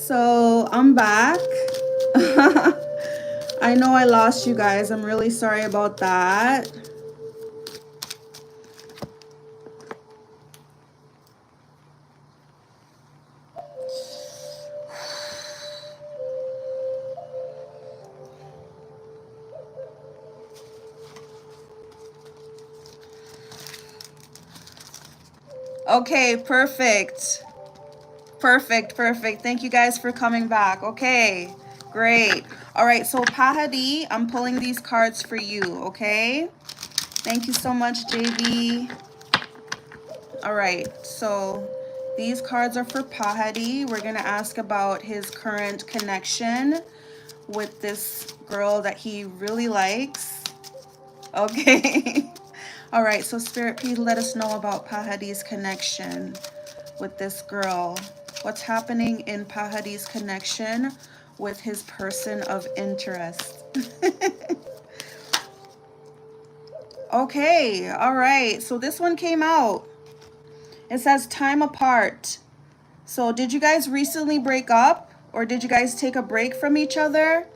So I'm back. I know I lost you guys. I'm really sorry about that. Okay, perfect. Perfect. Thank you guys for coming back. Okay, great. All right, so Pahadi, I'm pulling these cards for you, okay? Thank you so much, JV. All right, so these cards are for Pahadi. We're gonna ask about his current connection with this girl that he really likes. Okay. All right, so Spirit, please let us know about Pahadi's connection with this girl. What's happening in Pahadi's connection with his person of interest? Okay, all right. So this one came out. It says time apart. So did you guys recently break up, or did you guys take a break from each other?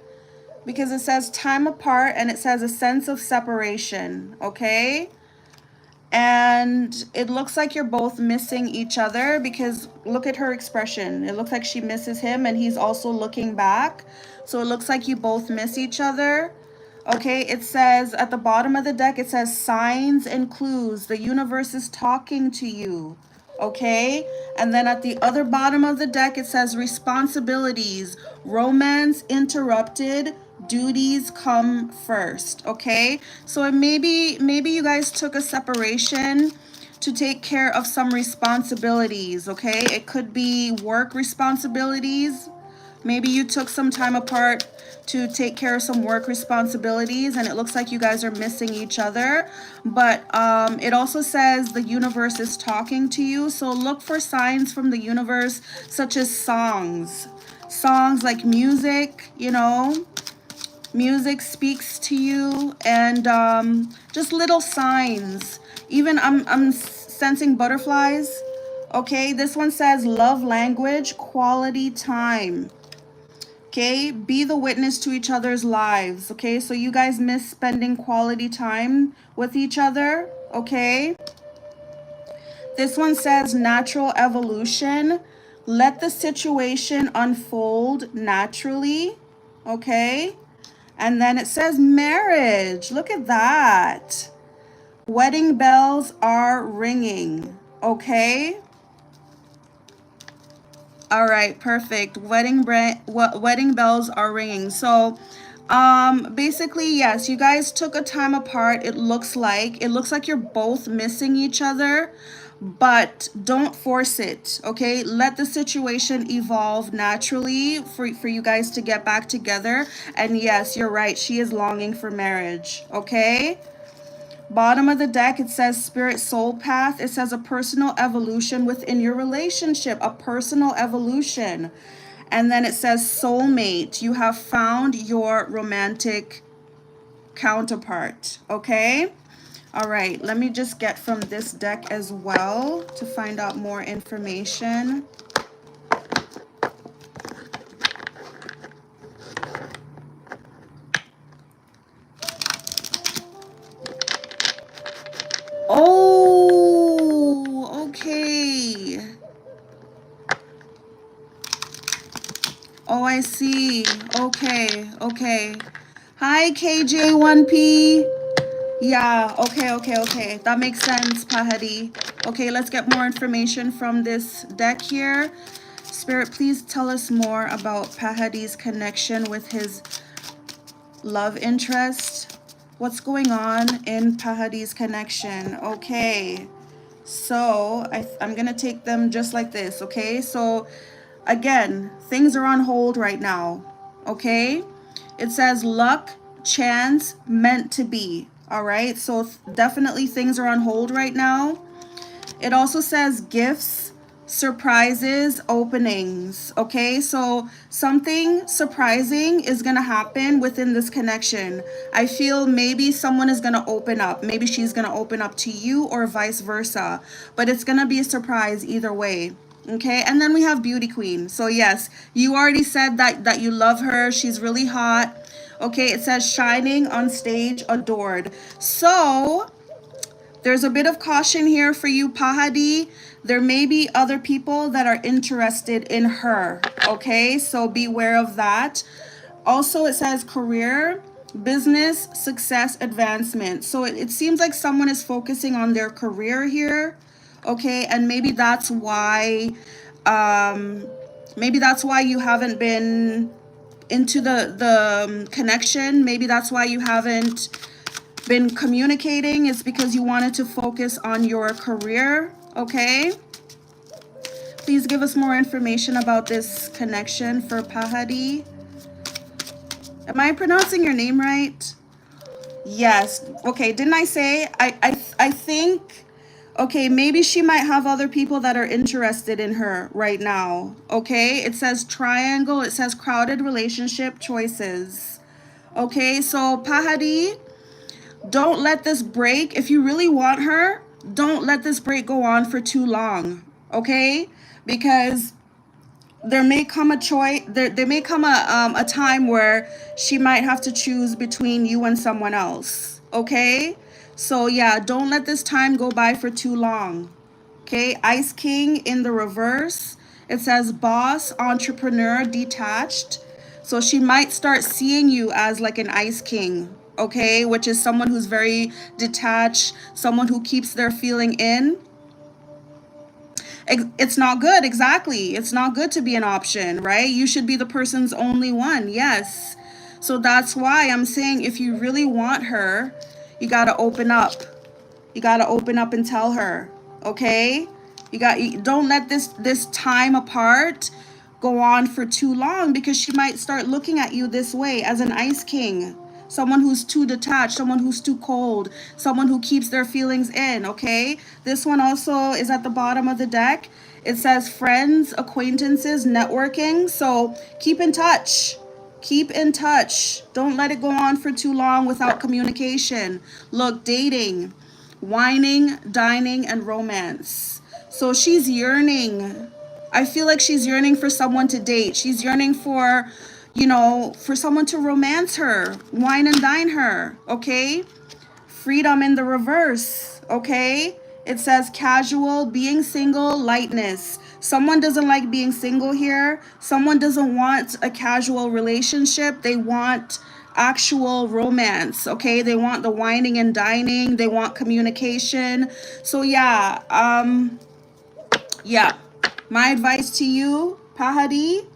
Because it says time apart and it says a sense of separation, okay? And it looks like you're both missing each other, because look at her expression. It looks like she misses him and he's also looking back. So it looks like you both miss each other. Okay, it says at the bottom of the deck, it says signs and clues. The universe is talking to you. Okay, and then at the other bottom of the deck, it says responsibilities, romance interrupted, duties come first. Okay, so maybe you guys took a separation to take care of some responsibilities. Okay, it could be work responsibilities. Maybe you took some time apart to take care of some work responsibilities, and it looks like you guys are missing each other. But it also says the universe is talking to you. So look for signs from the universe, such as songs like music, you know, music speaks to you, and just little signs. Even I'm sensing butterflies. Okay, this one says love language, quality time. Okay, be the witness to each other's lives. Okay, so you guys miss spending quality time with each other. Okay, this one says natural evolution. Let the situation unfold naturally. Okay, and then it says marriage. Look at that. Wedding bells are ringing. Okay. All right, perfect. Wedding bells are ringing. So, basically, yes, you guys took a time apart. It looks like you're both missing each other, but don't force it. Okay, let the situation evolve naturally for you guys to get back together. And yes, you're right. She is longing for marriage. Okay. Bottom of the deck, it says spirit soul path. It says a personal evolution within your relationship, a personal evolution. And then it says soulmate. You have found your romantic counterpart. Okay. All right. Let me just get from this deck as well to find out more information. Oh, okay. Oh, I see. Okay. Hi, KJ1P. Yeah, okay. That makes sense, Pahadi. Okay, let's get more information from this deck here. Spirit, please tell us more about Pahadi's connection with his love interest. What's going on in Pahadi's connection? Okay, so I'm gonna take them just like this, okay? So again, things are on hold right now, okay? It says luck, chance, meant to be. All right, so definitely things are on hold right now. It also says gifts, surprises, openings. Okay, so something surprising is gonna happen within this connection. I feel maybe someone is gonna open up. Maybe she's gonna open up to you or vice versa, but it's gonna be a surprise either way. Okay, and then we have beauty queen. So yes, you already said that you love her. She's really hot. Okay, it says shining on stage, adored. So there's a bit of caution here for you, Pahadi. There may be other people that are interested in her. Okay, so beware of that. Also, it says career, business, success, advancement. So it seems like someone is focusing on their career here. Okay, and maybe that's why you haven't been into the connection. Maybe that's why you haven't been communicating, is because you wanted to focus on your career. Okay, please give us more information about this connection for Pahadi. Am I pronouncing your name right? Yes. Okay, didn't I say I think, okay, maybe she might have other people that are interested in her right now. Okay, it says triangle, it says crowded relationship choices. Okay, so Pahadi, don't let this break. If you really want her, don't let this break go on for too long. Okay, because there may come a choice, there may come a time where she might have to choose between you and someone else. Okay, so yeah, don't let this time go by for too long. Okay, Ice King in the reverse, it says boss, entrepreneur, detached. So she might start seeing you as like an Ice King, okay, which is someone who's very detached, someone who keeps their feeling in. It's not good. Exactly, it's not good to be an option, right? You should be the person's only one. Yes, so that's why I'm saying, if you really want her, you got to open up. You got to open up and tell her. Okay, don't let this time apart go on for too long, because she might start looking at you this way, as an Ice King, someone who's too detached, someone who's too cold, someone who keeps their feelings in. Okay, this one also is at the bottom of the deck. It says friends, acquaintances, networking. So keep in touch. Keep in touch. Don't let it go on for too long without communication. Look, dating, whining, dining, and romance. So she's yearning. I feel like she's yearning for someone to date. She's yearning for, for someone to romance her, wine and dine her. Okay, freedom in the reverse. Okay, it says casual, being single, lightness. Someone doesn't like being single here. Someone doesn't want a casual relationship. They want actual romance. Okay, they want the whining and dining. They want communication. So yeah, yeah, my advice to you, Pahadi,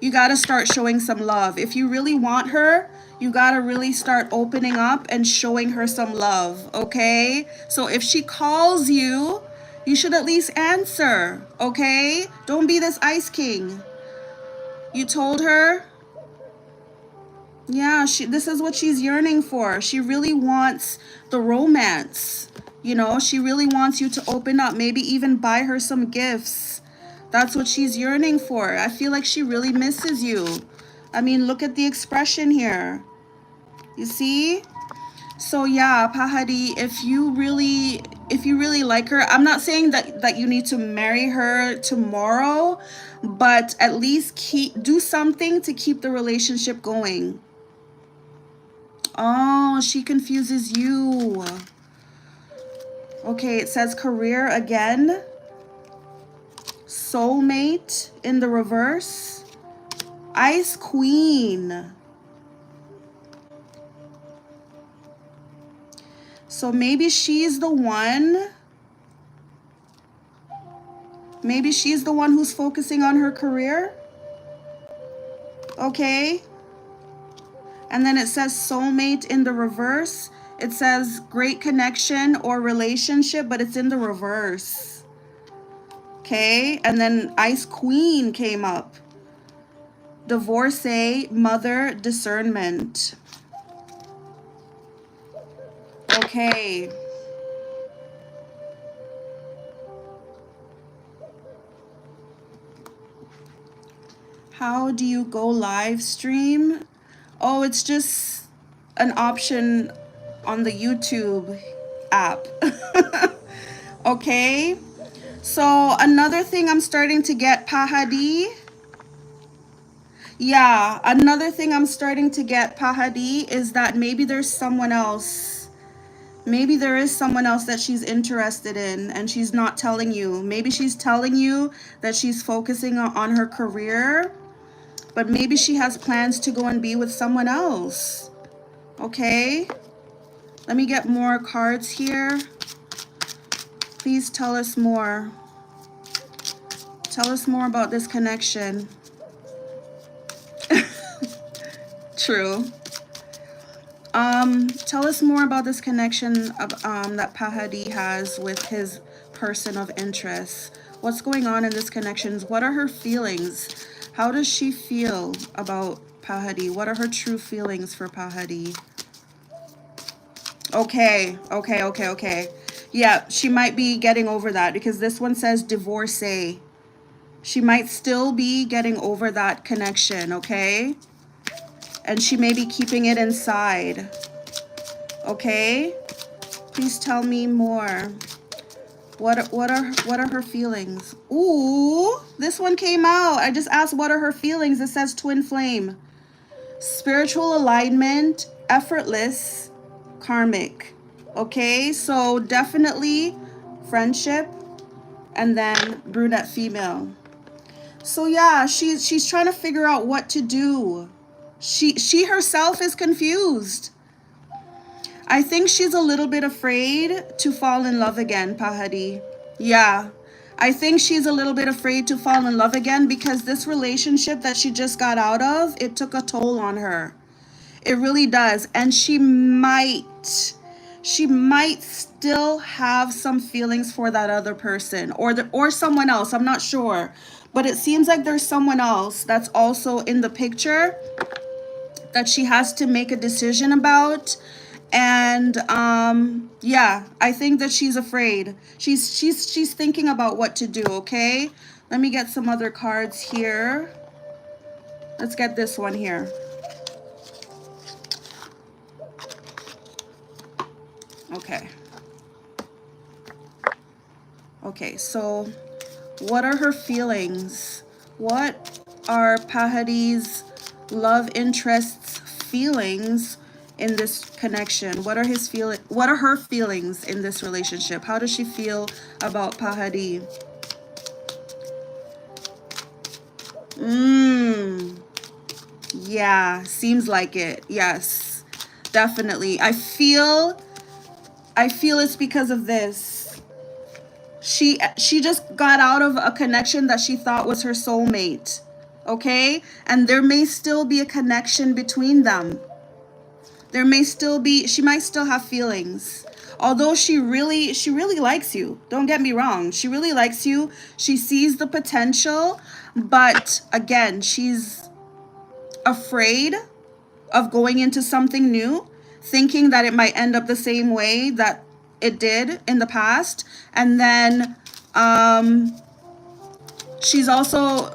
you got to start showing some love. If you really want her, you got to really start opening up and showing her some love. Okay, so if she calls you, you should at least answer. Okay, don't be this Ice King. You told her, yeah, this is what she's yearning for. She really wants the romance. She really wants you to open up, maybe even buy her some gifts. That's what she's yearning for. I feel like she really misses you. I mean, look at the expression here. You see? So yeah, Pahadi, if you really like her, I'm not saying that you need to marry her tomorrow, but at least do something to keep the relationship going. Oh, she confuses you. Okay, it says career again. Soulmate in the reverse. Ice Queen. So maybe she's the one. Maybe she's the one who's focusing on her career. Okay. And then it says soulmate in the reverse. It says great connection or relationship, but it's in the reverse. Okay, and then Ice Queen came up. Divorcee, mother, discernment. Okay. How do you go live stream? Oh, it's just an option on the YouTube app. Okay. So another thing I'm starting to get, Pahadi. Yeah, another thing I'm starting to get, Pahadi, is that maybe there's someone else. Maybe there is someone else that she's interested in and she's not telling you. Maybe she's telling you that she's focusing on her career, but maybe she has plans to go and be with someone else. Okay? Let me get more cards here. Please tell us more. Tell us more about this connection. True. Tell us more about this connection of, that Pahadi has with his person of interest. What's going on in this connection? What are her feelings? How does she feel about Pahadi? What are her true feelings for Pahadi? Okay. Yeah, she might be getting over that because this one says divorcee. She might still be getting over that connection, okay? And she may be keeping it inside. Okay? Please tell me more. What are her feelings? Ooh, this one came out. I just asked what are her feelings. It says twin flame. Spiritual alignment, effortless, karmic. Okay? So definitely friendship and then brunette female. So yeah, she's trying to figure out what to do. She herself is confused. I think she's a little bit afraid to fall in love again, Pahadi. Yeah, I think she's a little bit afraid to fall in love again because this relationship that she just got out of, it took a toll on her. It really does. And she might still have some feelings for that other person or someone else. I'm not sure. But it seems like there's someone else that's also in the picture that she has to make a decision about. And yeah, I think that she's afraid. She's thinking about what to do, okay? Let me get some other cards here. Let's get this one here. Okay. Okay, so what are her feelings? What are Pahadi's love interest's feelings in this connection? What are her feelings in this relationship? How does she feel about Pahadi? Yeah, seems like it. Yes, definitely. I feel it's because of this. She just got out of a connection that she thought was her soulmate. Okay? And there may still be a connection between them. There may still be, she might still have feelings. Although she really likes you. Don't get me wrong. She really likes you. She sees the potential, but again, she's afraid of going into something new, thinking that it might end up the same way that it did in the past. And then she's also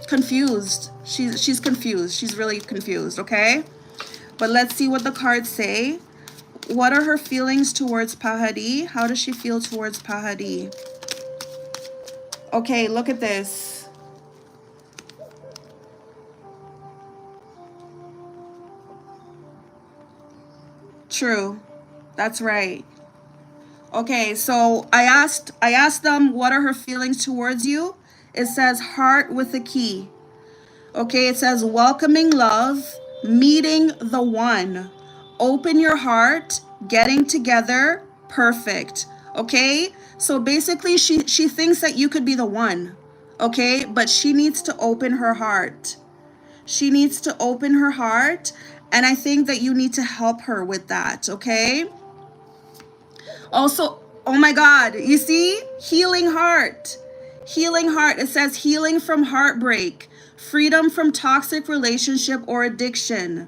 confused. She's confused. She's really confused, okay? But let's see what the cards say. What are her feelings towards Pahadi? How does she feel towards Pahadi? Okay, look at this. True. That's right. Okay, so I asked them what are her feelings towards you. It says heart with a key. Okay, it says welcoming love, meeting the one, open your heart, getting together, perfect. Okay, so basically she thinks that you could be the one. Okay, but she needs to open her heart. She needs to open her heart, and I think that you need to help her with that. Okay. Also, oh my God, you see? Healing heart. Healing heart. It says healing from heartbreak, freedom from toxic relationship or addiction.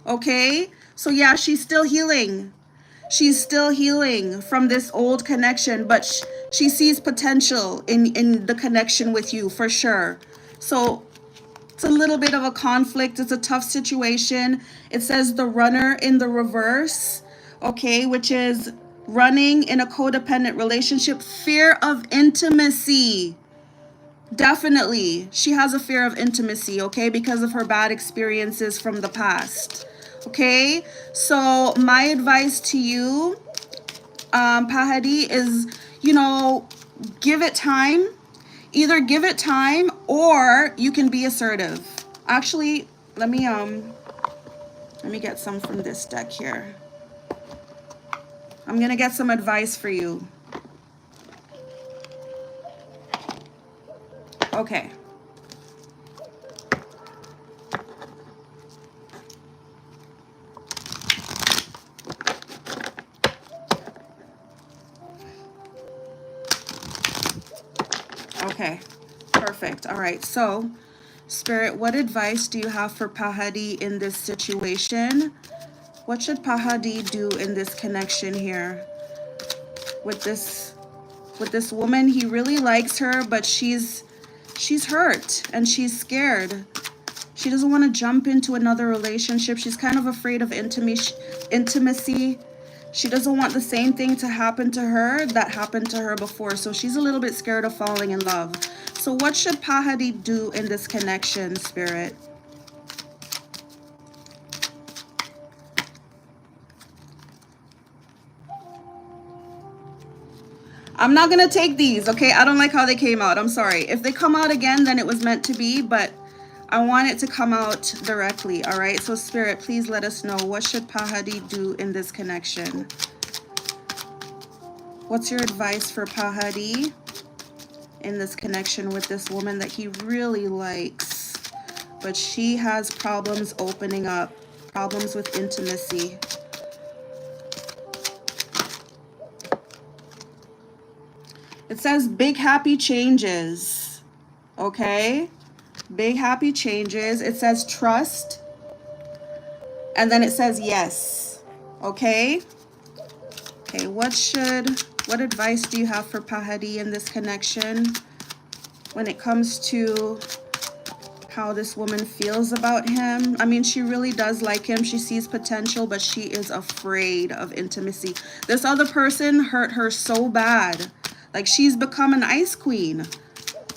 Okay? So yeah, she's still healing. She's still healing from this old connection, but she sees potential in the connection with you for sure. So it's a little bit of a conflict. It's a tough situation. It says the runner in the reverse, okay, which is running in a codependent relationship, fear of intimacy. Definitely, she has a fear of intimacy, okay, because of her bad experiences from the past. Okay, so my advice to you, Pahadi, is, you know, give it time. Either give it time or you can be assertive. Actually, let me get some from this deck here. I'm gonna get some advice for you. Okay. Okay, perfect. All right, so Spirit, what advice do you have for Pahadi in this situation? What should Pahadi do in this connection here with this woman? He really likes her, but she's hurt and she's scared. She doesn't want to jump into another relationship. She's kind of afraid of intimacy. She doesn't want the same thing to happen to her that happened to her before. So she's a little bit scared of falling in love. So what should Pahadi do in this connection, Spirit? I'm not going to take these, okay? I don't like how they came out. I'm sorry. If they come out again, then it was meant to be, but I want it to come out directly, all right? So Spirit, please let us know, what should Pahadi do in this connection? What's your advice for Pahadi in this connection with this woman that he really likes, but she has problems opening up, problems with intimacy? It says big happy changes, okay? Big happy changes. It says trust, and then it says yes, okay? Okay, what advice do you have for Pahadi in this connection when it comes to how this woman feels about him? I mean, she really does like him. She sees potential, but she is afraid of intimacy. This other person hurt her so bad. Like, she's become an ice queen.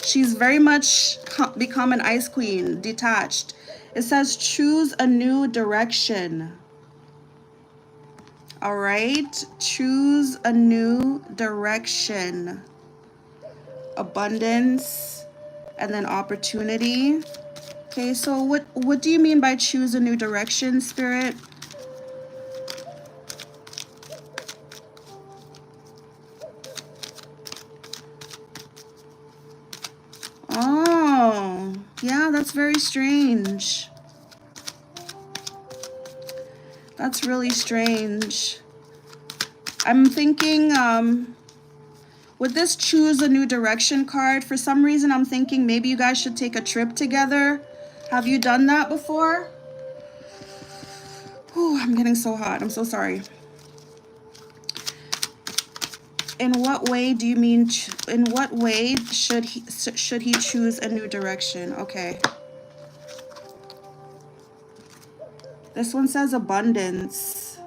She's very much become an ice queen, detached. It says choose a new direction. All right, choose a new direction. Abundance and then opportunity. Okay, so what do you mean by choose a new direction, Spirit? Oh, yeah, that's very strange. That's really strange. I'm thinking, with this choose a new direction card, for some reason I'm thinking maybe you guys should take a trip together. Have you done that before? Ooh, I'm getting so hot. I'm so sorry. In what way do you mean, in what way should he choose a new direction? Okay. This one says abundance.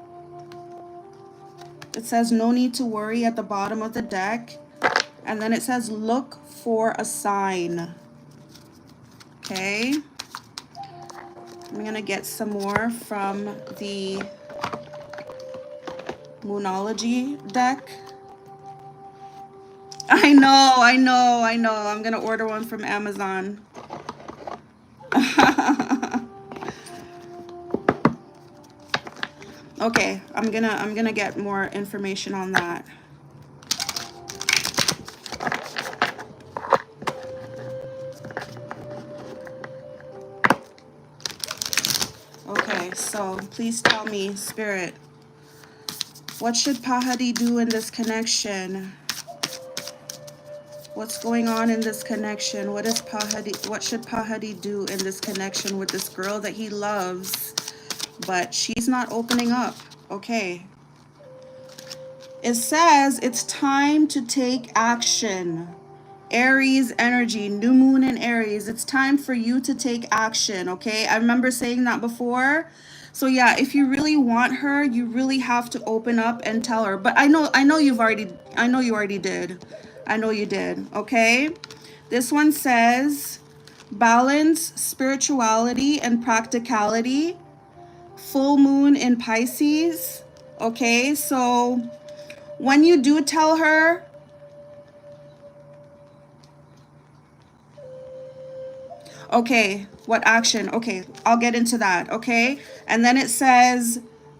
It says no need to worry at the bottom of the deck. And then it says look for a sign. Okay. I'm going to get some more from the Moonology deck. I know. I'm going to order one from Amazon. Okay, I'm gonna get more information on that. Okay, so please tell me, Spirit, what should Pahadi do in this connection? What's going on in this connection? What should Pahadi do in this connection with this girl that he loves, but she's not opening up? Okay. It says it's time to take action. Aries energy, new moon in Aries. It's time for you to take action, okay? I remember saying that before. So yeah, if you really want her, you really have to open up and tell her. But I know you already did. I know you did, okay? This one says balance spirituality and practicality. Full moon in Pisces. Okay? So when you do tell her, okay, what action? Okay, I'll get into that, okay? And then it says,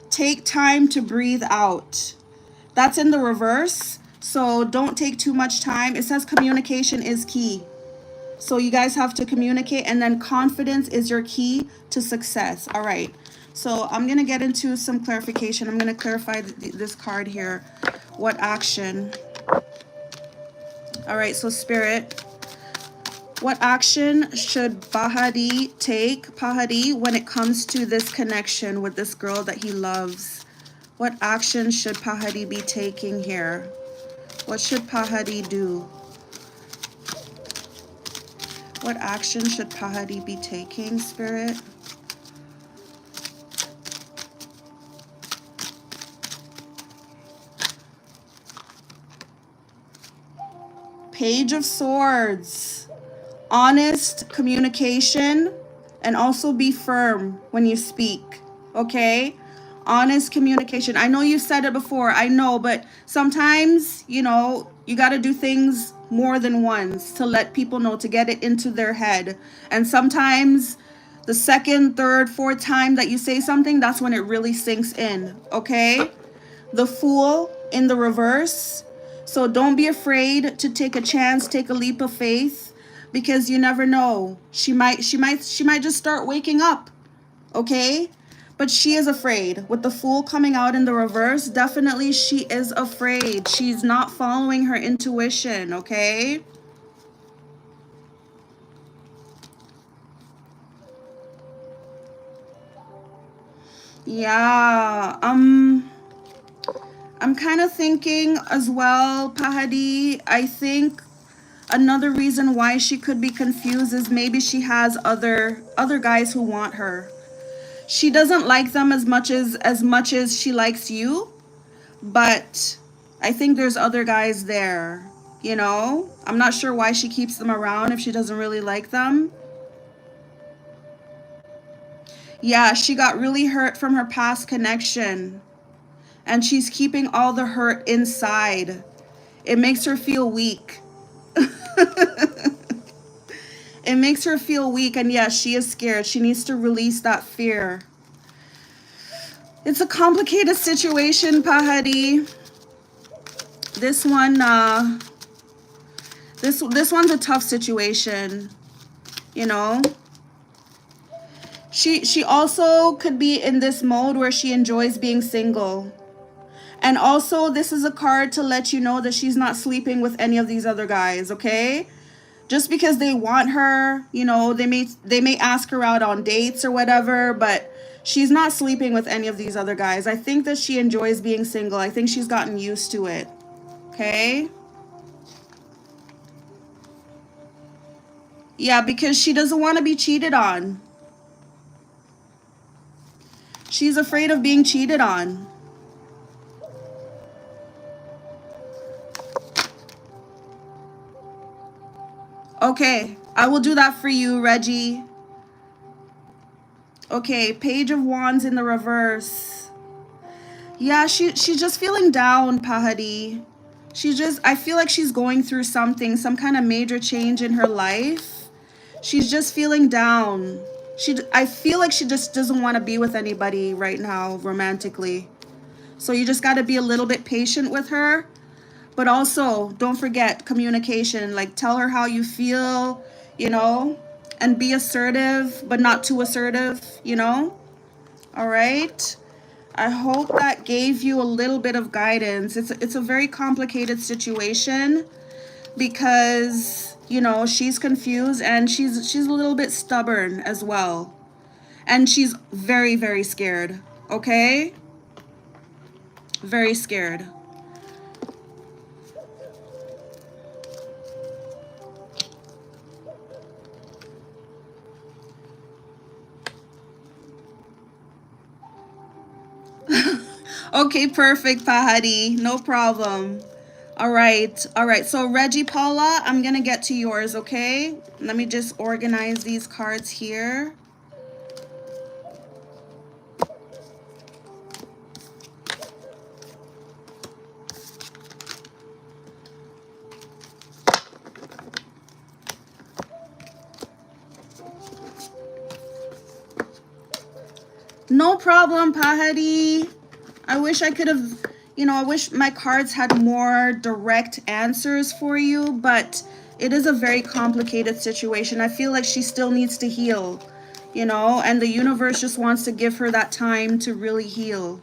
take time to breathe out. That's in the reverse, so don't take too much time. It says communication is key. So you guys have to communicate, and then confidence is your key to success. All right. So I'm going to get into some clarification. I'm going to clarify this card here. What action? All right, so Spirit, what action should Pahadi take, Pahadi, when it comes to this connection with this girl that he loves? What action should Pahadi be taking here? What should Pahadi do? What action should Pahadi be taking, Spirit? Page of Swords. Honest communication, and also be firm when you speak, okay? Honest communication. I know you said it before, I know, but sometimes, you know, you got to do things more than once to let people know, to get it into their head. And sometimes the second, third, fourth time that you say something, that's when it really sinks in, okay? The Fool in the reverse. So don't be afraid to take a chance, take a leap of faith, because you never know. She might just start waking up, okay? But she is afraid. With the Fool coming out in the reverse, definitely she is afraid. She's not following her intuition, okay? Yeah, I'm kind of thinking as well, Pahadi, I think another reason why she could be confused is maybe she has other guys who want her. She doesn't like them as much as she likes you, but I think there's other guys there, you know? I'm not sure why she keeps them around if she doesn't really like them. Yeah, she got really hurt from her past connection, and she's keeping all the hurt inside. It makes her feel weak. It makes her feel weak, and yes, she is scared. She needs to release that fear. It's a complicated situation, Pahadi. This one, this one's a tough situation, you know. She also could be in this mode where she enjoys being single. And also, this is a card to let you know that she's not sleeping with any of these other guys, okay? Just because they want her, you know, they may ask her out on dates or whatever, but she's not sleeping with any of these other guys. I think that she enjoys being single. I think she's gotten used to it. Okay? Yeah, because she doesn't want to be cheated on. She's afraid of being cheated on. Okay, I will do that for you, Reggie. Okay, Page of Wands in the reverse. Yeah, she's just feeling down, Pahadi. I feel like she's going through something, some kind of major change in her life. She's just feeling down. I feel like she just doesn't want to be with anybody right now romantically. So you just got to be a little bit patient with her. But also, don't forget communication. Like, tell her how you feel, you know, and be assertive, but not too assertive, you know? All right? I hope that gave you a little bit of guidance. It's a very complicated situation because, you know, she's confused and she's a little bit stubborn as well. And she's very, very scared, okay? Very scared. Okay, perfect, Pahadi. No problem. All right. All right. So, Reggie Paula, I'm going to get to yours, okay? Let me just organize these cards here. No problem, Pahadi. I wish I could have, I wish my cards had more direct answers for you, but it is a very complicated situation. I feel like she still needs to heal, and the universe just wants to give her that time to really heal,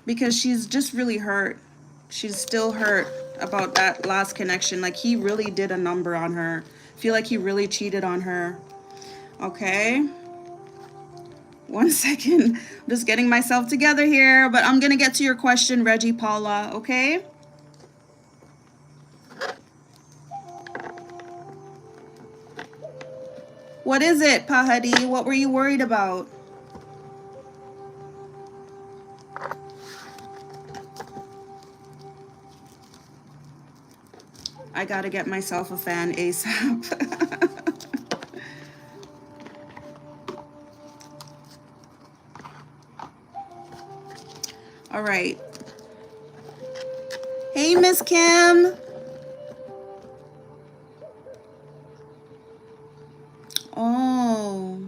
because she's just really hurt. She's still hurt about that last connection. Like, he really did a number on her. I feel like he really cheated on her. Okay. 1 second. I'm just getting myself together here, but I'm going to get to your question, Reggie Paula, okay? What is it, Pahadi? What were you worried about? I got to get myself a fan ASAP. All right. Hey, Miss Kim. Oh.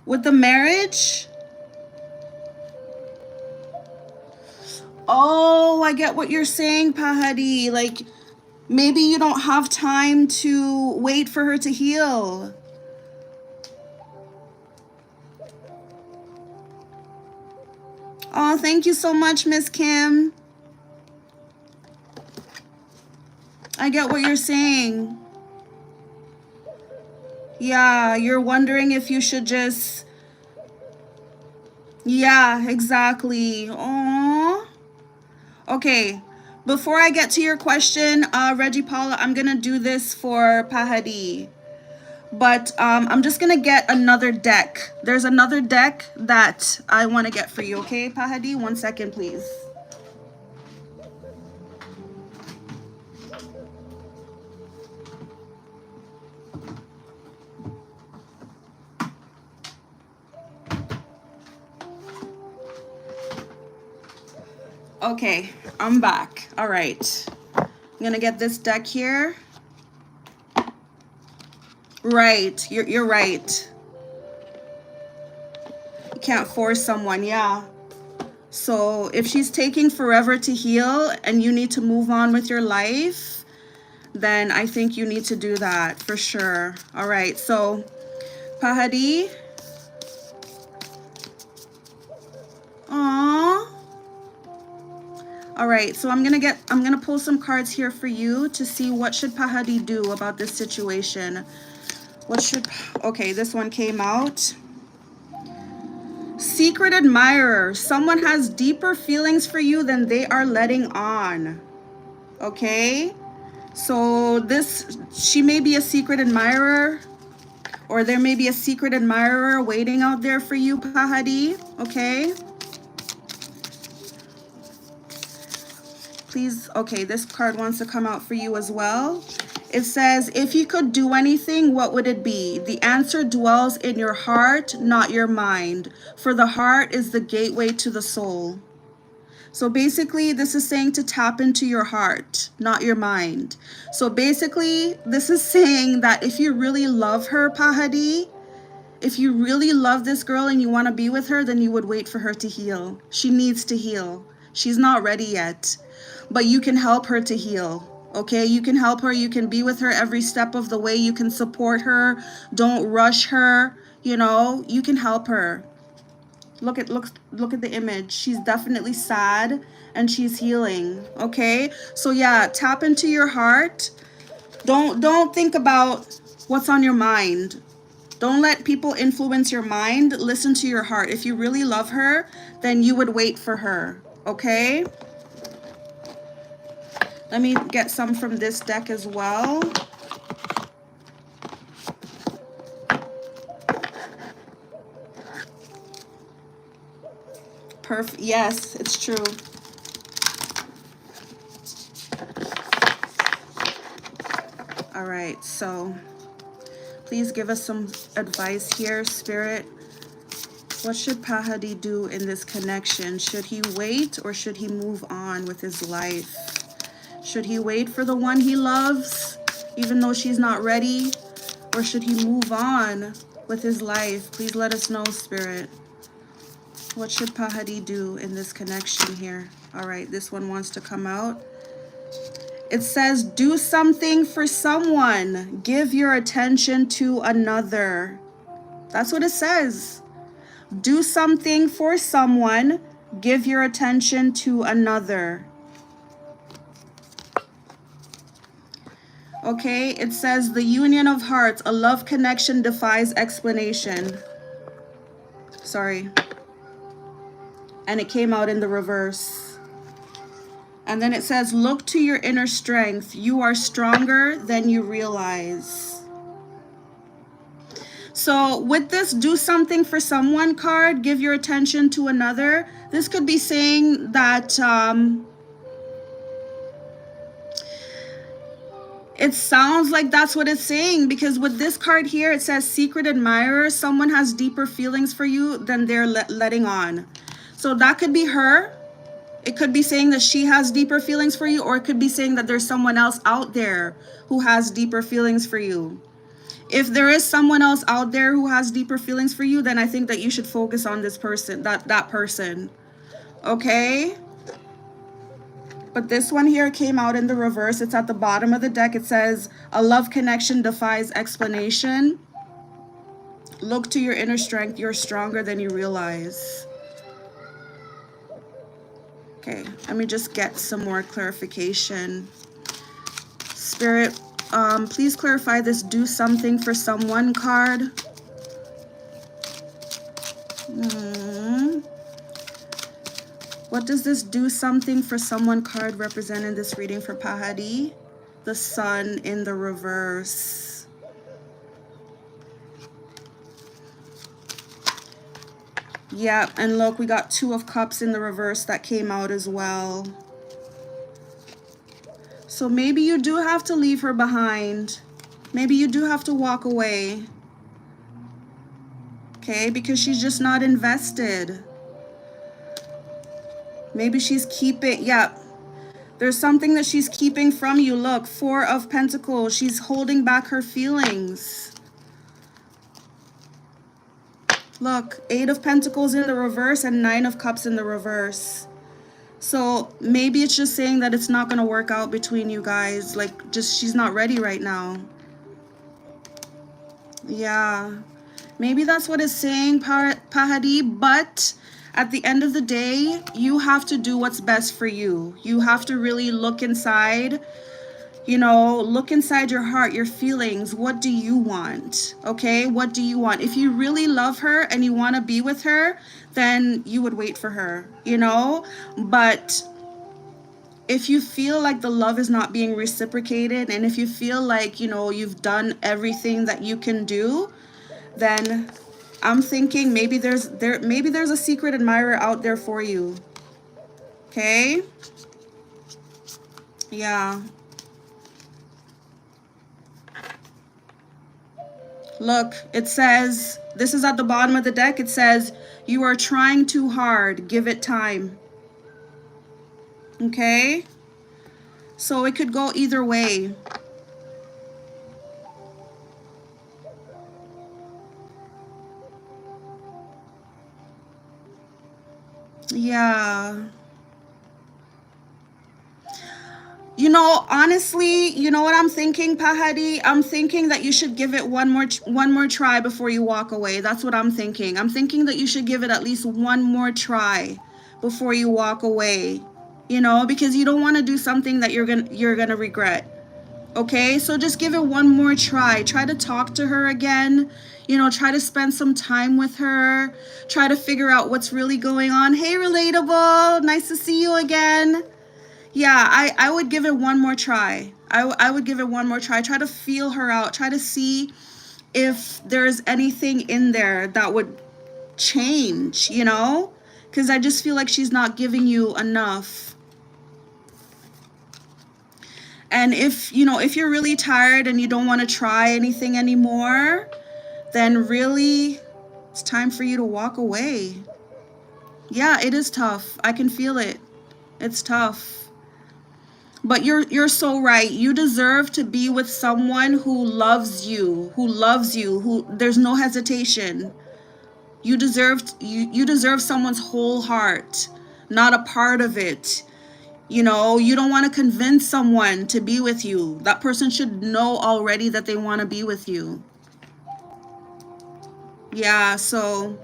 With the marriage? Oh, I get what you're saying, Pahadi. Like, maybe you don't have time to wait for her to heal. Oh, thank you so much, Miss Kim. I get what you're saying. Yeah, you're wondering if you should just... Yeah, exactly. Aww. Okay, before I get to your question, Reggie Paula, I'm going to do this for Pahadi. But I'm just going to get another deck. There's another deck that I want to get for you, okay, Pahadi? 1 second, please. Okay, I'm back. All right. I'm going to get this deck here. Right, you're right. You can't force someone, yeah. So if she's taking forever to heal and you need to move on with your life, then I think you need to do that for sure. All right, so Pahadi. Aww. All right, so I'm gonna pull some cards here for you to see what should Pahadi do about this situation. Okay, this one came out. Secret admirer. Someone has deeper feelings for you than they are letting on. Okay? So she may be a secret admirer, or there may be a secret admirer waiting out there for you, Pahadi. Okay? Please, okay, this card wants to come out for you as well. It says, if you could do anything, what would it be? The answer dwells in your heart, not your mind. For the heart is the gateway to the soul. So basically, this is saying to tap into your heart, not your mind. So basically, this is saying that if you really love her, Pahadi, if you really love this girl and you want to be with her, then you would wait for her to heal. She needs to heal. She's not ready yet, but you can help her to heal. Okay, you can help her. You can be with her every step of the way. You can support her. Don't rush her. You can help her. Look at the image. She's definitely sad and she's healing. Okay, so yeah, tap into your heart. Don't think about what's on your mind. Don't let people influence your mind. Listen to your heart. If you really love her, then you would wait for her. Okay. Let me get some from this deck as well. Perfect. Yes, it's true. All right, so please give us some advice here, Spirit. What should Pahadi do in this connection? Should he wait or should he move on with his life? Should he wait for the one he loves, even though she's not ready? Or should he move on with his life? Please let us know, Spirit. What should Pahadi do in this connection here? All right, this one wants to come out. It says, do something for someone. Give your attention to another. That's what it says. Do something for someone. Give your attention to another. Okay, it says the union of hearts, a love connection defies explanation. Sorry. And it came out in the reverse. And then it says, look to your inner strength. You are stronger than you realize. So with this do something for someone card, give your attention to another, this could be saying that it sounds like that's what it's saying, because with this card here, it says secret admirer. Someone has deeper feelings for you than they're letting on. So that could be her. It could be saying that she has deeper feelings for you, or it could be saying that there's someone else out there who has deeper feelings for you. If there is someone else out there who has deeper feelings for you, then I think that you should focus on this person, that person. Okay? But this one here came out in the reverse. It's at the bottom of the deck. It says, a love connection defies explanation. Look to your inner strength. You're stronger than you realize. Okay, let me just get some more clarification. Spirit, please clarify this do something for someone card. What does this do something for someone card represent in this reading for Pahadi? The sun in the reverse. Yeah, and look, we got 2 of Cups in the reverse that came out as well. So maybe you do have to leave her behind. Maybe you do have to walk away. Okay, because she's just not invested. Maybe she's keeping, yeah. There's something that she's keeping from you. Look, 4 of Pentacles. She's holding back her feelings. Look, 8 of Pentacles in the reverse and 9 of Cups in the reverse. So maybe it's just saying that it's not going to work out between you guys. Like, just she's not ready right now. Yeah. Maybe that's what it's saying, Pahadi. But at the end of the day, you have to do what's best for you. You have to really look inside. You know, look inside your heart, your feelings. What do you want? Okay, what do you want? If you really love her and you want to be with her, then you would wait for her, you know? But if you feel like the love is not being reciprocated, and if you feel like, you know, you've done everything that you can do, then I'm thinking maybe there's a secret admirer out there for you. Okay? Yeah. Look, it says, this is at the bottom of the deck. It says, you are trying too hard. Give it time. Okay? So it could go either way. Yeah. You know, honestly, you know what I'm thinking, Pahadi? I'm thinking that you should give it one more try before you walk away. That's what I'm thinking. I'm thinking that you should give it at least one more try before you walk away. You know, because you don't want to do something that you're gonna regret. Okay? So just give it one more try. Try to talk to her again. You know, try to spend some time with her. Try to figure out what's really going on. Hey, Relatable. Nice to see you again. Yeah, I would give it one more try. I would give it one more try. Try to feel her out. Try to see if there's anything in there that would change, you know? because I just feel like she's not giving you enough. And if, you know, if you're really tired and you don't want to try anything anymore, then really it's time for you to walk away. Yeah, it is tough. I can feel it. It's tough. But you're so right. You deserve to be with someone who loves you, who there's no hesitation. You deserve someone's whole heart, not a part of it. You know, you don't want to convince someone to be with you. That person should know already that they want to be with you. Yeah, so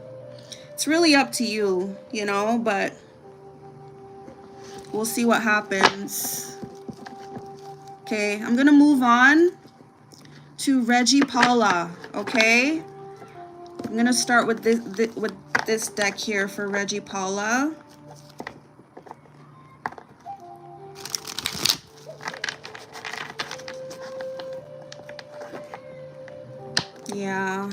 it's really up to you, you know, but we'll see what happens. Okay, I'm gonna move on to Reggie Paula. Okay, I'm gonna start with this deck here for Reggie Paula. Yeah,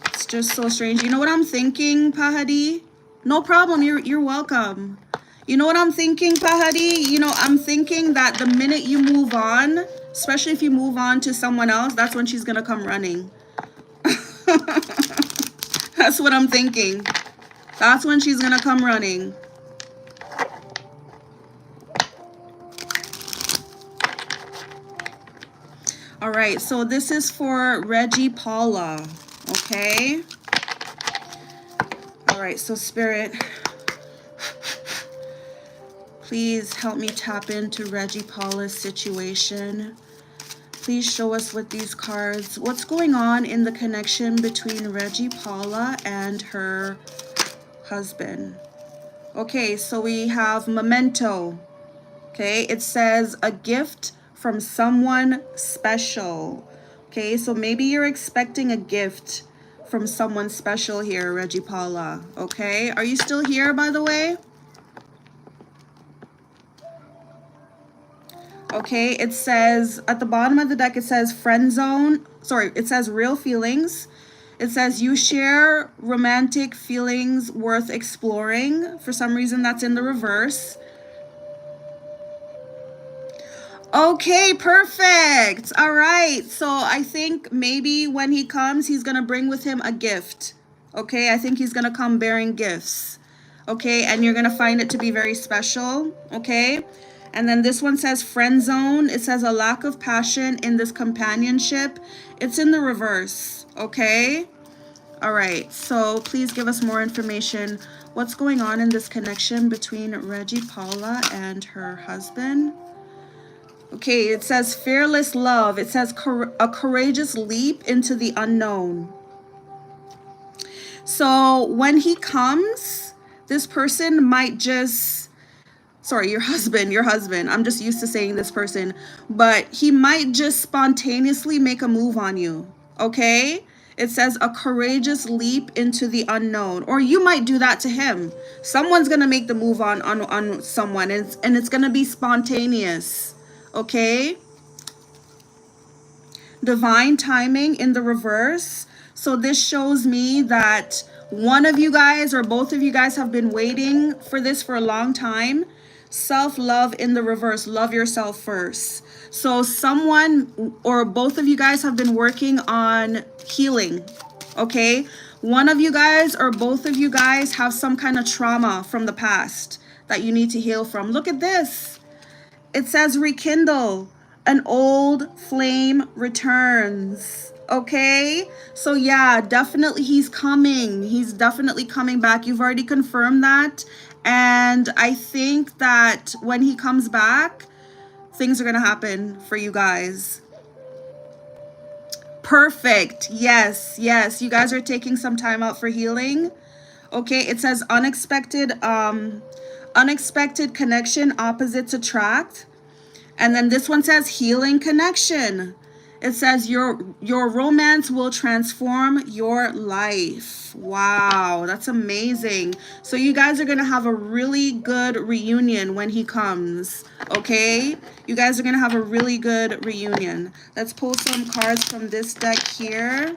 it's just so strange. You know what I'm thinking, Pahadi? No problem. You're welcome. You know what I'm thinking, Pahadi? You know, I'm thinking that the minute you move on, especially if you move on to someone else, that's when she's gonna come running. That's what I'm thinking. That's when she's gonna come running. All right, so this is for Reggie Paula, okay? All right, so Spirit, please help me tap into Reggie Paula's situation. Please show us with these cards what's going on in the connection between Reggie Paula and her husband. Okay, so we have Memento. Okay, it says a gift from someone special. Okay, so maybe you're expecting a gift from someone special here, Reggie Paula. Okay, are you still here, by the way? Okay, it says at the bottom of the deck, it says friend zone. Sorry, it says real feelings. It says you share romantic feelings worth exploring. For some reason, that's in the reverse. Okay, perfect. All right. So I think maybe when he comes, he's going to bring with him a gift. Okay, I think he's going to come bearing gifts. Okay, and you're going to find it to be very special. Okay. And then this one says friend zone. It says a lack of passion in this companionship. It's in the reverse. Okay. All right. So please give us more information. What's going on in this connection between Reggie Paula and her husband? Okay, it says fearless love. It says a courageous leap into the unknown. So when he comes, this person might just, sorry, your husband. I'm just used to saying this person, but he might just spontaneously make a move on you. Okay? It says a courageous leap into the unknown, or you might do that to him. Someone's going to make the move on someone, and it's going to be spontaneous. Okay, divine timing in the reverse. So this shows me that one of you guys or both of you guys have been waiting for this for a long time. Self-love in the reverse. Love yourself first. So someone or both of you guys have been working on healing. Okay, one of you guys or both of you guys have some kind of trauma from the past that you need to heal from. Look at this. It says rekindle, an old flame returns. Okay, so yeah, definitely he's coming. He's definitely coming back. You've already confirmed that. And I think that when he comes back, things are going to happen for you guys. Perfect. Yes, yes. You guys are taking some time out for healing. Okay, it says unexpected connection, opposites attract. And then this one says healing connection. It says your romance will transform your life. Wow, that's amazing. So you guys are going to have a really good reunion when he comes. Okay, you guys are going to have a really good reunion. Let's pull some cards from this deck here.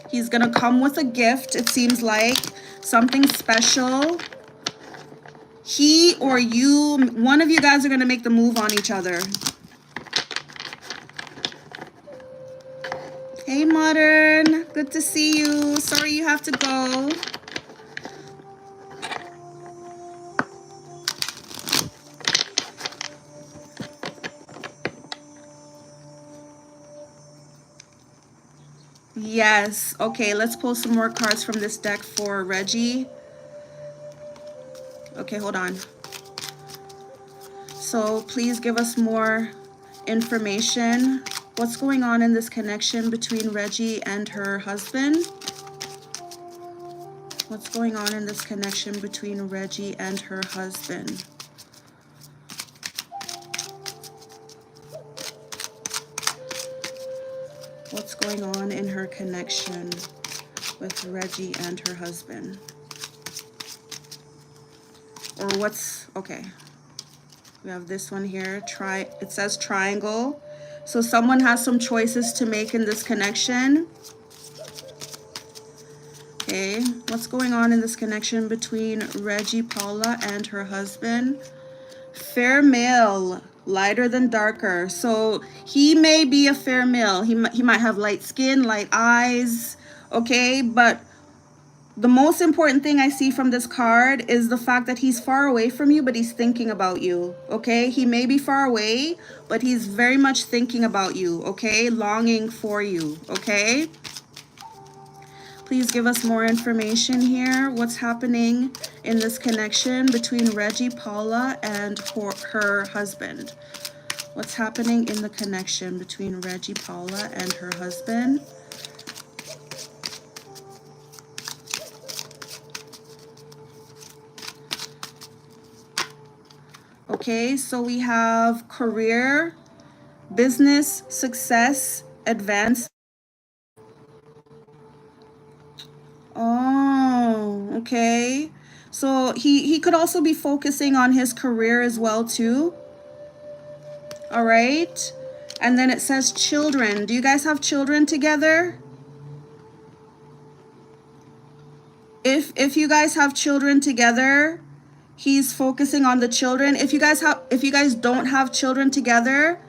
He's gonna come with a gift, it seems like. Something special. He or you, one of you guys are gonna make the move on each other. Hey, Modern. Good to see you. Sorry you have to go. Yes. Okay, let's pull some more cards from this deck for Reggie. Okay, hold on. So please give us more information. What's going on in this connection between Reggie and her husband? What's going on in this connection between Reggie and her husband? What's going on in her connection with Reggie and her husband? Or what's, okay. We have this one here, it says triangle. So someone has some choices to make in this connection. Okay, what's going on in this connection between Reggie Paula and her husband? Fair male, lighter than darker. So he may be a fair male. He might have light skin, light eyes, okay? But the most important thing I see from this card is the fact that he's far away from you, but he's thinking about you, okay? He may be far away, but he's very much thinking about you, okay? Longing for you, okay? Please give us more information here. What's happening in this connection between Reggie Paula and her husband? What's happening in the connection between Reggie Paula and her husband? Okay, so we have career, business, success, advance. Oh, okay. So he could also be focusing on his career as well too. All right. And then it says children. Do you guys have children together? If you guys have children together, he's focusing on the children. If you guys don't have children together,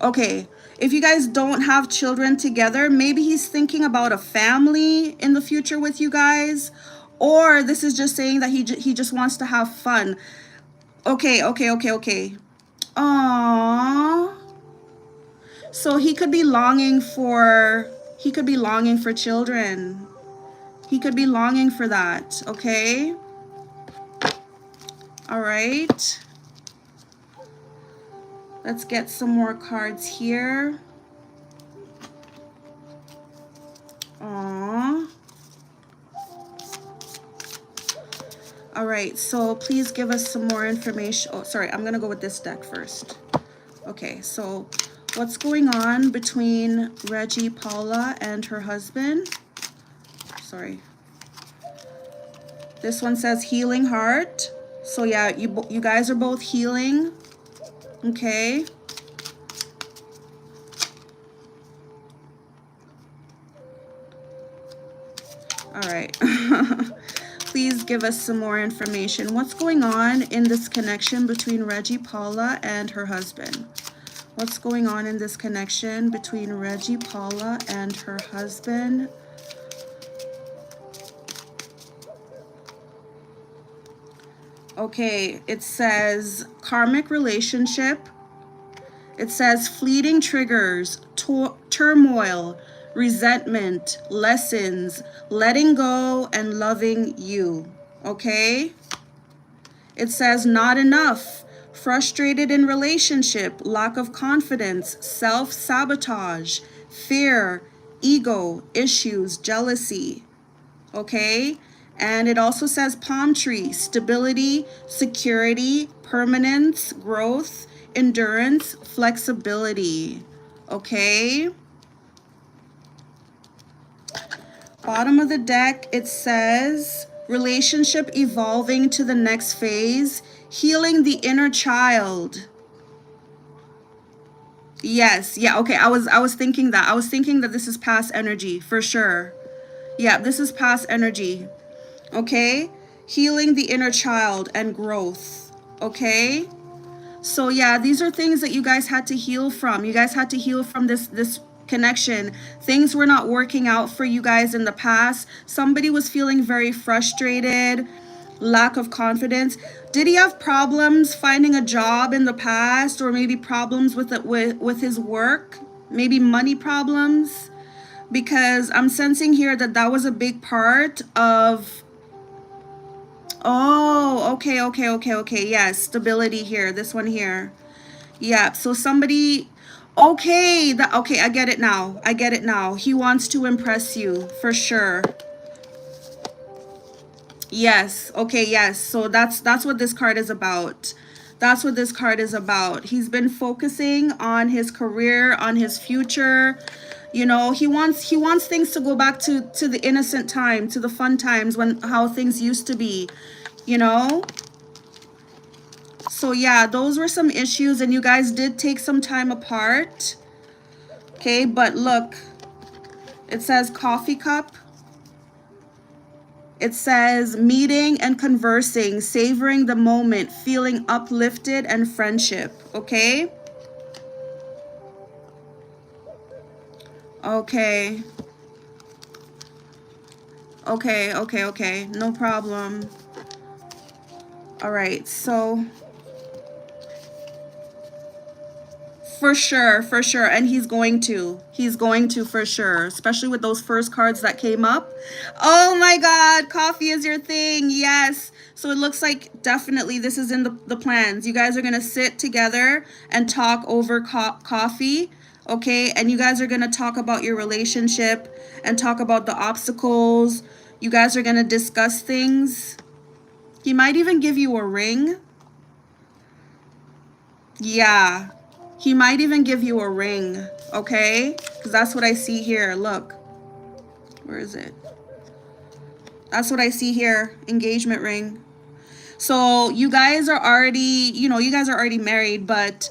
okay. If you guys don't have children together, maybe he's thinking about a family in the future with you guys, or this is just saying that he just wants to have fun. Okay. Aww. So he could be longing for children. He could be longing for that, okay? All right. Let's get some more cards here. Aww. All right, so please give us some more information. Oh, sorry, I'm gonna go with this deck first. Okay, so what's going on between Reggie Paula and her husband? Sorry. This one says healing heart. So yeah, you guys are both healing. Okay. All right. Please give us some more information. What's going on in this connection between Reggie Paula and her husband? What's going on in this connection between Reggie Paula and her husband? Okay, it says karmic relationship. It says fleeting triggers, turmoil, resentment, lessons, letting go, and loving you. Okay? It says not enough, frustrated in relationship, lack of confidence, self-sabotage, fear, ego, issues, jealousy. Okay? And it also says palm tree, stability, security, permanence, growth, endurance, flexibility. Okay? Bottom of the deck, it says relationship evolving to the next phase, healing the inner child. Yes. Yeah. Okay. I was thinking that. I was thinking that this is past energy for sure. Yeah, this is past energy. Okay? Healing the inner child and growth. Okay? So yeah, these are things that you guys had to heal from. You guys had to heal from this connection. Things were not working out for you guys in the past. Somebody was feeling very frustrated, lack of confidence. Did he have problems finding a job in the past, or maybe problems with it with his work? Maybe money problems? Because I'm sensing here that that was a big part of. Oh, okay, okay, okay, okay. Yes, stability here. This one here. Yeah, so somebody. Okay, that okay, I get it now. I get it now. He wants to impress you for sure. Yes. Okay, yes. So that's what this card is about. That's what this card is about. He's been focusing on his career, on his future. You know, he wants things to go back to the innocent time, to the fun times when how things used to be, you know? So yeah, those were some issues and you guys did take some time apart. Okay, but look, it says coffee cup. It says meeting and conversing, savoring the moment, feeling uplifted and friendship. Okay? Okay. Okay, okay, okay. No problem. All right, so for sure, for sure. And he's going to. He's going to for sure, especially with those first cards that came up. Oh my God, coffee is your thing. Yes. So it looks like definitely this is in the plans. You guys are going to sit together and talk over coffee. Okay. And you guys are going to talk about your relationship and talk about the obstacles. You guys are going to discuss things. He might even give you a ring. Yeah. He might even give you a ring, okay? Because that's what I see here. Look. Where is it? That's what I see here. Engagement ring. So you guys are already, you guys are already married, but,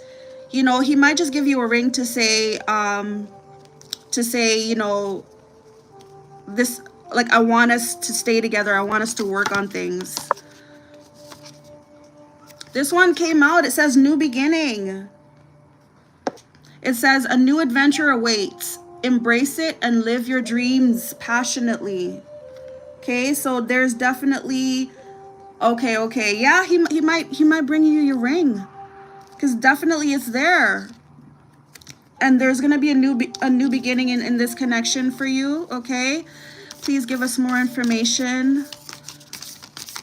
he might just give you a ring to say, this, like, I want us to stay together. I want us to work on things. This one came out. It says new beginning. It says a new adventure awaits. Embrace it and live your dreams passionately. Okay, so there's definitely okay. Yeah, he might bring you your ring. Cuz definitely it's there. And there's going to be a new beginning in this connection for you, okay? Please give us more information.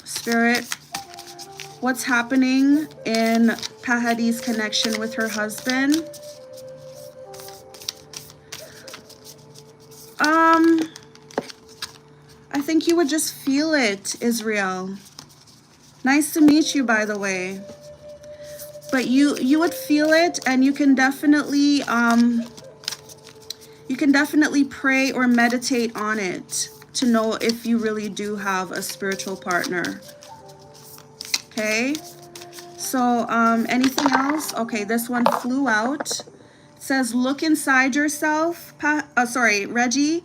Spirit, what's happening in Pahadi's connection with her husband? I think you would just feel it, Israel. Nice to meet you, by the way. But you would feel it, and you can definitely pray or meditate on it to know if you really do have a spiritual partner. Okay? So anything else? Okay, this one flew out. It says look inside yourself. Reggie.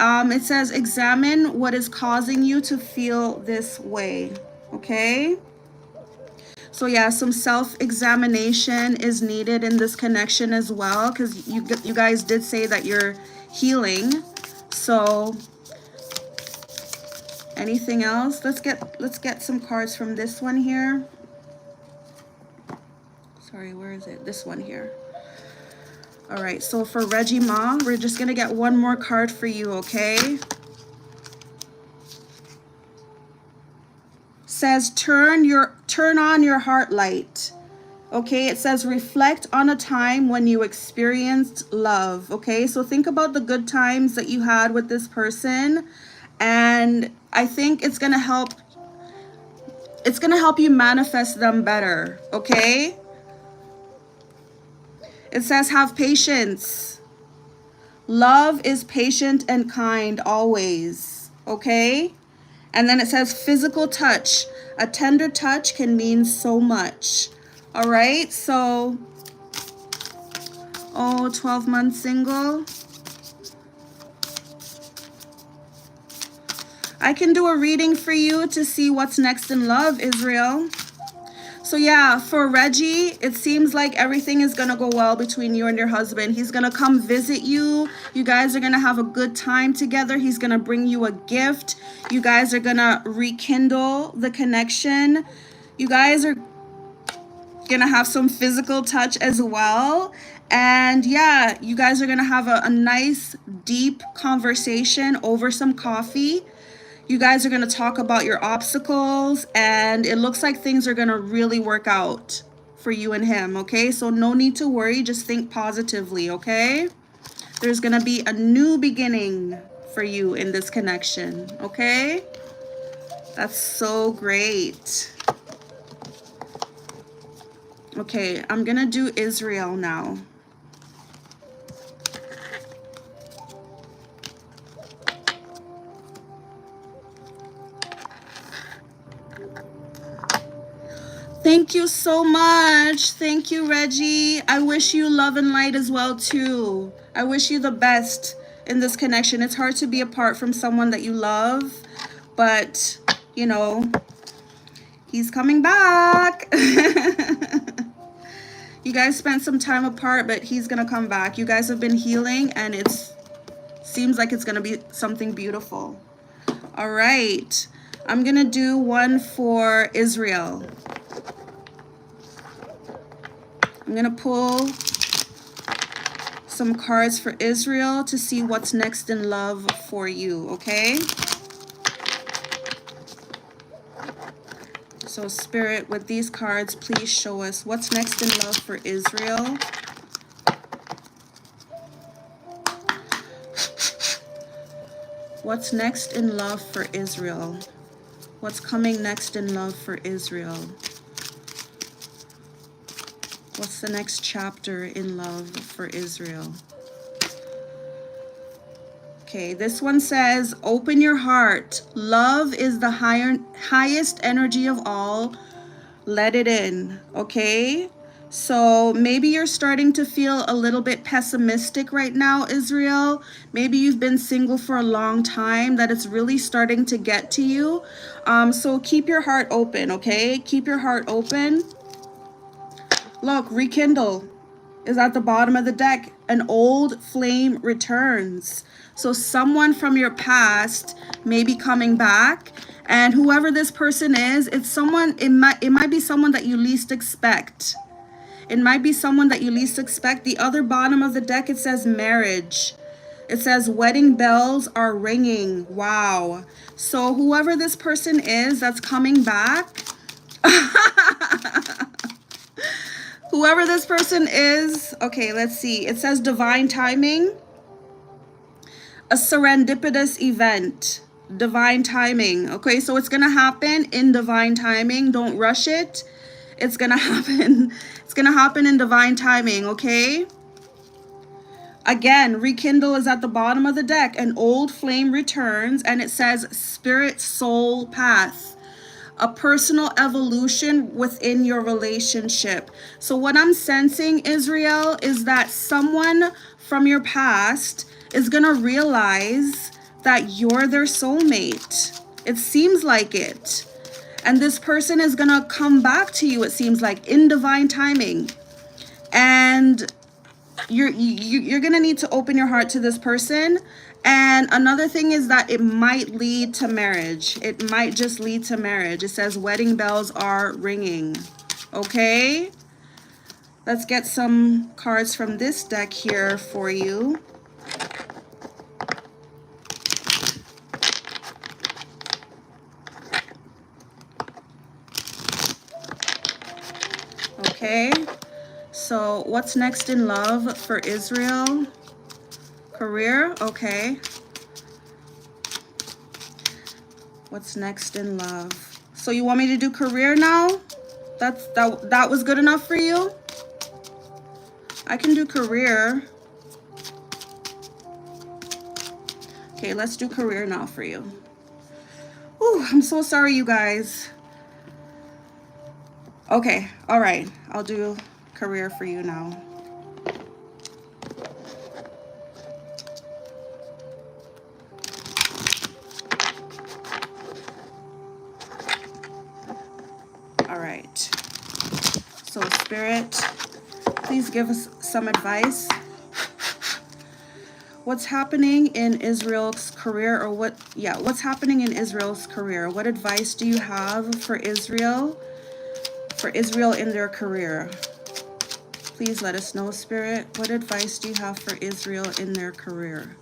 It says examine what is causing you to feel this way. Okay? So yeah, some self-examination is needed in this connection as well, because you guys did say that you're healing. So anything else? Let's get some cards from this one here. Sorry, where is it? This one here. All right, so for Reggie Ma, we're just gonna get one more card for you, okay? Says turn on your heart light. Okay, it says reflect on a time when you experienced love. Okay, so think about the good times that you had with this person, and I think it's gonna help you manifest them better. Okay, it says have patience. Love is patient and kind always. Okay, and then it says physical touch. A tender touch can mean so much. All right, so Oh, 12 months single. I can do a reading for you to see what's next in love, Israel. So yeah, for Reggie, it seems like everything is going to go well between you and your husband. He's going to come visit you. You guys are going to have a good time together. He's going to bring you a gift. You guys are going to rekindle the connection. You guys are going to have some physical touch as well. And yeah, you guys are going to have a nice, deep conversation over some coffee. You guys are going to talk about your obstacles, and it looks like things are going to really work out for you and him, okay? So no need to worry. Just think positively, okay? There's going to be a new beginning for you in this connection, okay? That's so great. Okay, I'm going to do Israel now. Thank you so much. Thank you, Reggie. I wish you love and light as well, too. I wish you the best in this connection. It's hard to be apart from someone that you love, but, you know, he's coming back. You guys spent some time apart, but he's going to come back. You guys have been healing, and it seems like it's going to be something beautiful. All right. I'm going to do one for Israel. I'm going to pull some cards for Israel to see what's next in love for you, okay? So Spirit, with these cards, please show us what's next in love for Israel. What's next in love for Israel? What's coming next in love for Israel? What's the next chapter in love for Israel? Okay, this one says, open your heart. Love is the highest energy of all. Let it in, okay? So maybe you're starting to feel a little bit pessimistic right now, Israel. Maybe you've been single for a long time, that it's really starting to get to you. So keep your heart open, okay? Keep your heart open. Look, rekindle is at the bottom of the deck. An old flame returns. So someone from your past may be coming back, and whoever this person is, it's someone, it might be someone that you least expect. It might be someone that you least expect. The other bottom of the deck, it says marriage. It says wedding bells are ringing. Wow. So whoever this person is that's coming back, whoever this person is, okay, let's see. It says divine timing, a serendipitous event, divine timing. Okay, so it's going to happen in divine timing. Don't rush it. It's going to happen. It's going to happen in divine timing, okay? Again, rekindle is at the bottom of the deck. An old flame returns, and it says spirit soul path. A personal evolution within your relationship. So what I'm sensing, Israel, is that someone from your past is going to realize that you're their soulmate. It seems like it. And this person is going to come back to you, it seems like, in divine timing. And you're going to need to open your heart to this person. And another thing is that it might lead to marriage. It might just lead to marriage. It says wedding bells are ringing. Okay? Let's get some cards from this deck here for you. Okay? So what's next in love for Israel? Career, okay. What's next in love? So you want me to do career now? That was good enough for you? I can do career. Okay, let's do career now for you. Ooh, I'm so sorry, you guys. Okay, all right. I'll do career for you now. give us some advice. What's happening in Israel's career, or what's happening in Israel's career? What advice do you have for Israel in their career? Please let us know, Spirit. What advice do you have for Israel in their career?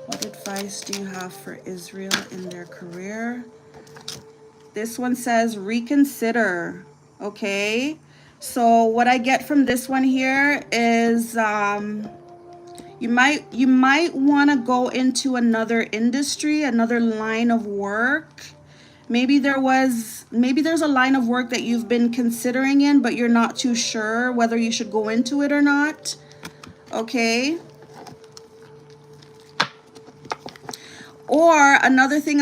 What advice do you have for Israel in their career? This one says reconsider. Okay, so what I get from this one here is you might want to go into another industry, another line of work. Maybe there's a line of work that you've been considering in, but you're not too sure whether you should go into it or not. Okay. Or another thing,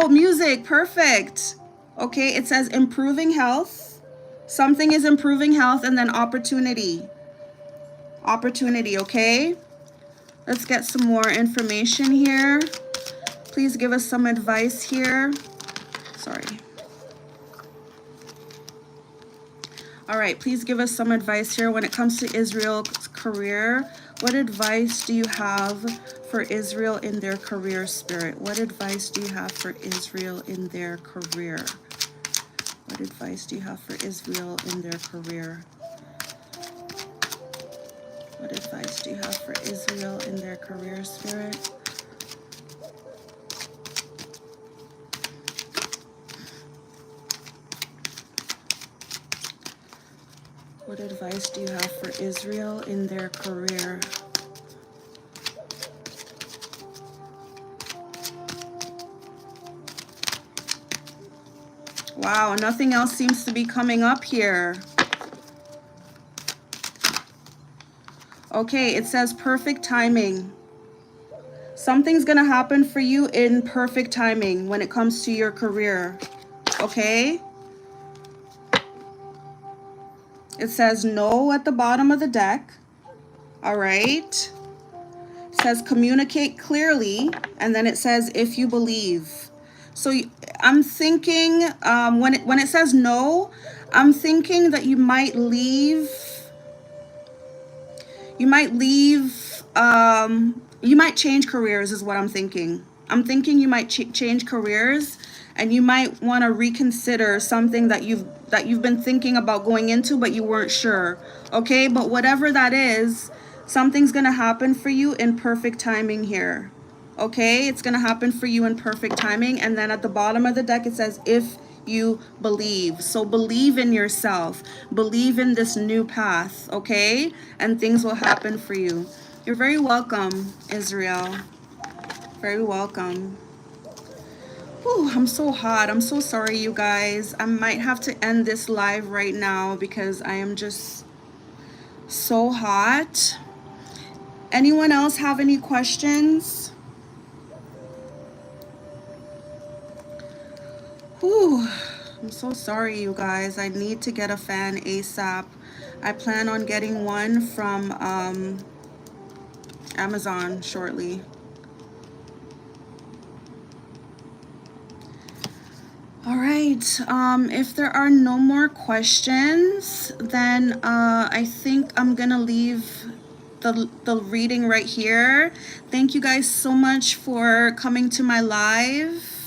music, perfect. Okay, it says improving health. Something is improving health, and then opportunity. Opportunity, okay? Let's get some more information here. Please give us some advice here. Sorry. All right, please give us some advice here when it comes to Israel's career. What advice do you have for Israel in their career, Spirit? What advice do you have for Israel in their career? What advice do you have for Israel in their career? What advice do you have for Israel in their career, Spirit? What advice do you have for Israel in their career? Wow, nothing else seems to be coming up here. Okay, it says perfect timing. Something's gonna happen for you in perfect timing when it comes to your career. Okay? It says no at the bottom of the deck. All right. It says communicate clearly, and then it says if you believe. So I'm thinking when it says no, I'm thinking that you might leave. You might change careers is what I'm thinking. I'm thinking you might change careers, and you might want to reconsider something that you've been thinking about going into, but you weren't sure. Okay, but whatever that is, something's gonna happen for you in perfect timing here. Okay, it's gonna happen for you in perfect timing. And then at the bottom of the deck it says if you believe. So believe in yourself, believe in this new path, okay, and things will happen for you. You're very welcome, Israel. Very welcome. Whew, I'm so hot. I'm so sorry, you guys. I might have to end this live right now because I am just so hot. Anyone else have any questions? Whew, I'm so sorry, you guys. I need to get a fan ASAP. I plan on getting one from Amazon shortly. All right, if there are no more questions, then I think I'm gonna leave the reading right here. Thank you guys so much for coming to my live.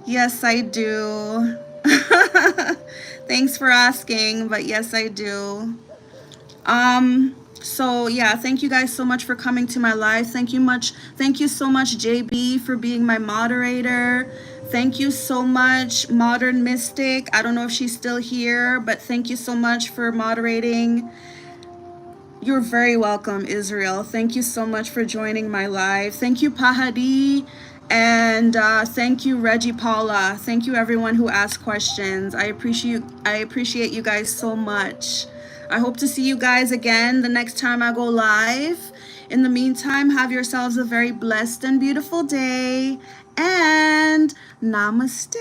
Yes, I do. Thanks for asking, but yes, I do. So yeah, thank you guys so much for coming to my live. Thank you so much, JB, for being my moderator. Thank you so much, Modern Mystic. I don't know if she's still here, but thank you so much for moderating. You're very welcome, Israel. Thank you so much for joining my live. Thank you, Pahadi. And thank you, Reggie Paula. Thank you, everyone who asked questions. I appreciate you guys so much. I hope to see you guys again the next time I go live. In the meantime, have yourselves a very blessed and beautiful day. And namaste.